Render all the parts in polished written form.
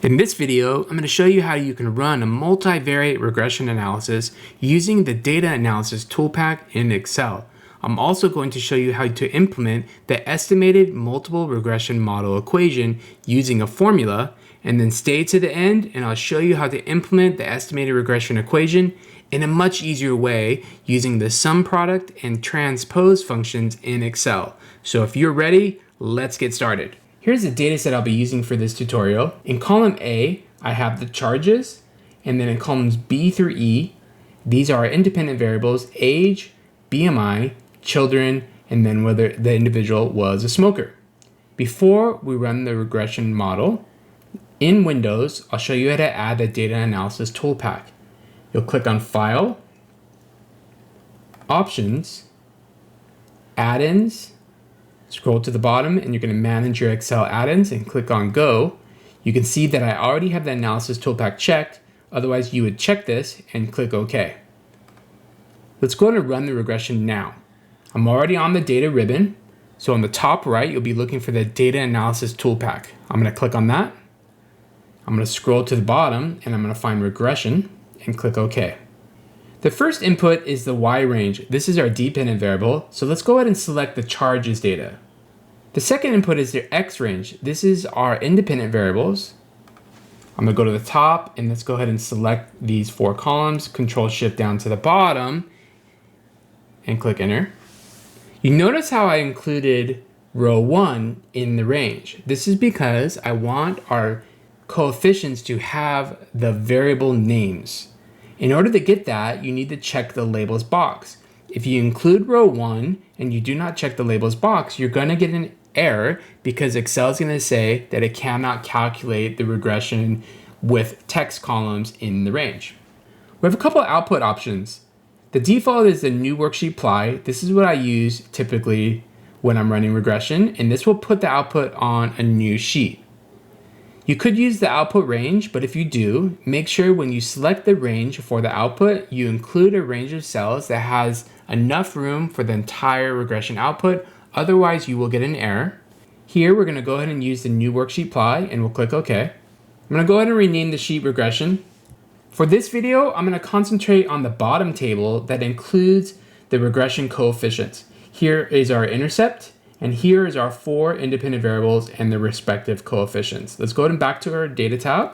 In this video, I'm going to show you how you can run a multivariate regression analysis using the Data Analysis Toolpak in Excel. I'm also going to show you how to implement the estimated multiple regression model equation using a formula, and then stay to the end and I'll show you how to implement the estimated regression equation in a much easier way using the sum product and transpose functions in Excel. So if you're ready, let's get started. Here's the data set I'll be using for this tutorial. In column A, I have the charges, and then in columns B through E, these are independent variables: age, BMI, children, and then whether the individual was a smoker. Before we run the regression model, in Windows, I'll show you how to add the Data Analysis Toolpak. You'll click on File, Options, Add-ins, scroll to the bottom and you're going to manage your Excel add-ins and click on Go. You can see that I already have the Analysis Toolpak checked. Otherwise, you would check this and click OK. Let's go ahead and run the regression now. I'm already on the data ribbon. So on the top right, you'll be looking for the Data Analysis Toolpak. I'm going to click on that. I'm going to scroll to the bottom and I'm going to find Regression and click OK. The first input is the Y range. This is our dependent variable. So let's go ahead and select the charges data. The second input is the X range. This is our independent variables. I'm going to go to the top and let's go ahead and select these 4 columns, Control Shift down to the bottom and click Enter. You notice how I included row 1 in the range. This is because I want our coefficients to have the variable names. In order to get that, you need to check the labels box. If you include row 1 and you do not check the labels box, you're going to get an error because Excel is going to say that it cannot calculate the regression with text columns in the range. We have a couple of output options. The default is the new worksheet ply. This is what I use typically when I'm running regression, and this will put the output on a new sheet. You could use the output range, but if you do, make sure when you select the range for the output, you include a range of cells that has enough room for the entire regression output. Otherwise, you will get an error. Here, we're going to go ahead and use the new worksheet ply, and we'll click OK. I'm going to go ahead and rename the sheet regression. For this video, I'm going to concentrate on the bottom table that includes the regression coefficients. Here is our intercept. And here is our 4 independent variables and their respective coefficients. Let's go ahead and back to our data tab.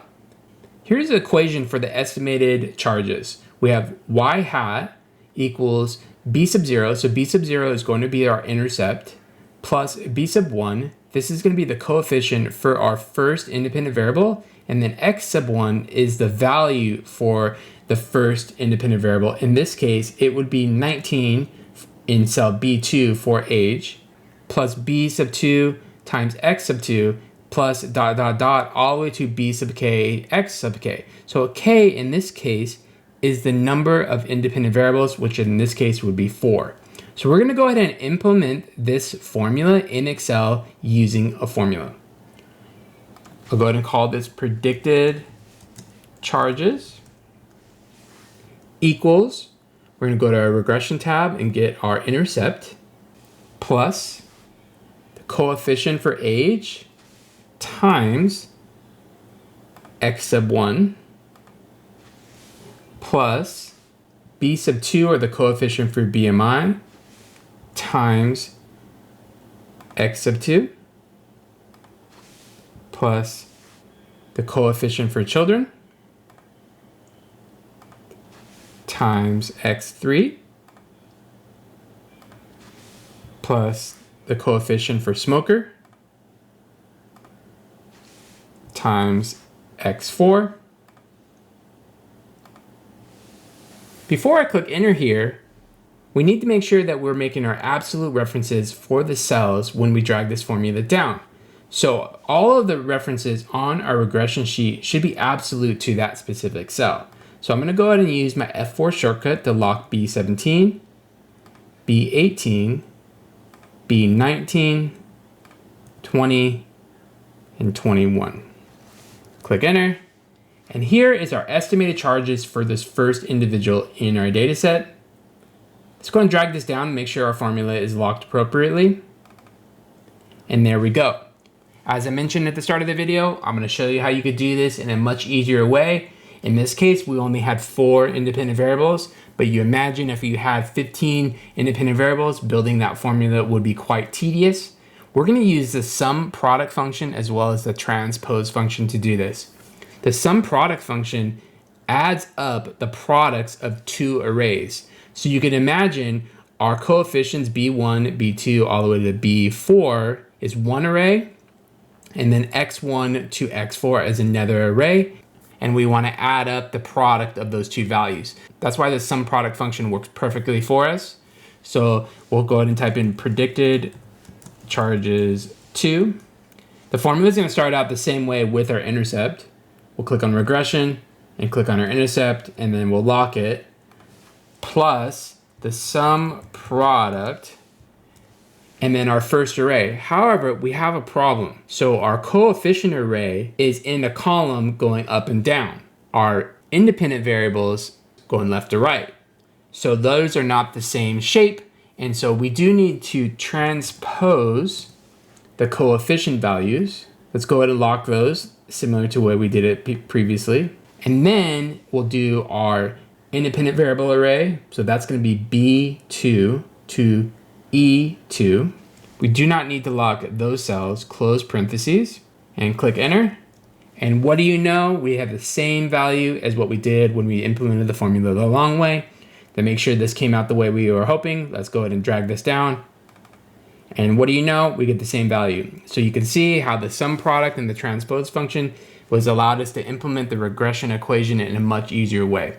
Here's the equation for the estimated charges. We have y hat equals b sub 0. So b sub 0 is going to be our intercept plus b sub 1. This is going to be the coefficient for our first independent variable. And then x sub 1 is the value for the first independent variable. In this case, it would be 19 in cell B2 for age, plus b sub 2 times x sub 2 plus ... all the way to b sub k x sub k. So k in this case is the number of independent variables, which in this case would be 4. So we're going to go ahead and implement this formula in Excel using a formula. I'll go ahead and call this predicted charges equals, we're going to go to our regression tab and get our intercept plus coefficient for age times x sub 1 plus b sub 2, or the coefficient for BMI, times x sub 2 plus the coefficient for children times x3 plus the coefficient for smoker times x4. Before I click enter here, we need to make sure that we're making our absolute references for the cells when we drag this formula down. So all of the references on our regression sheet should be absolute to that specific cell. So I'm going to go ahead and use my F4 shortcut to lock B17, B18, B19, 20, and 21. Click enter. And here is our estimated charges for this first individual in our data set. Let's go and drag this down and make sure our formula is locked appropriately. And there we go. As I mentioned at the start of the video, I'm going to show you how you could do this in a much easier way. In this case, we only had 4 independent variables, but you imagine if you had 15 independent variables, building that formula would be quite tedious. We're going to use the sum product function as well as the transpose function to do this. The sum product function adds up the products of 2 arrays. So you can imagine our coefficients B1, B2, all the way to B4 is one array, and then x1 to x4 is another array, and we want to add up the product of those 2 values. That's why the sum product function works perfectly for us. So we'll go ahead and type in predicted charges 2. The formula is going to start out the same way with our intercept. We'll click on regression and click on our intercept, and then we'll lock it, plus the sum product, and then our first array. However, we have a problem. So our coefficient array is in a column going up and down. Our independent variables going left to right. So those are not the same shape. And so we do need to transpose the coefficient values. Let's go ahead and lock those, similar to the way we did it previously. And then we'll do our independent variable array. So that's going to be B2 to E2. We do not need to lock those cells, close parentheses, and click enter. And what do you know? We have the same value as what we did when we implemented the formula the long way. To make sure this came out the way we were hoping, let's go ahead and drag this down. And what do you know? We get the same value. So you can see how the sum product and the transpose function was allowed us to implement the regression equation in a much easier way.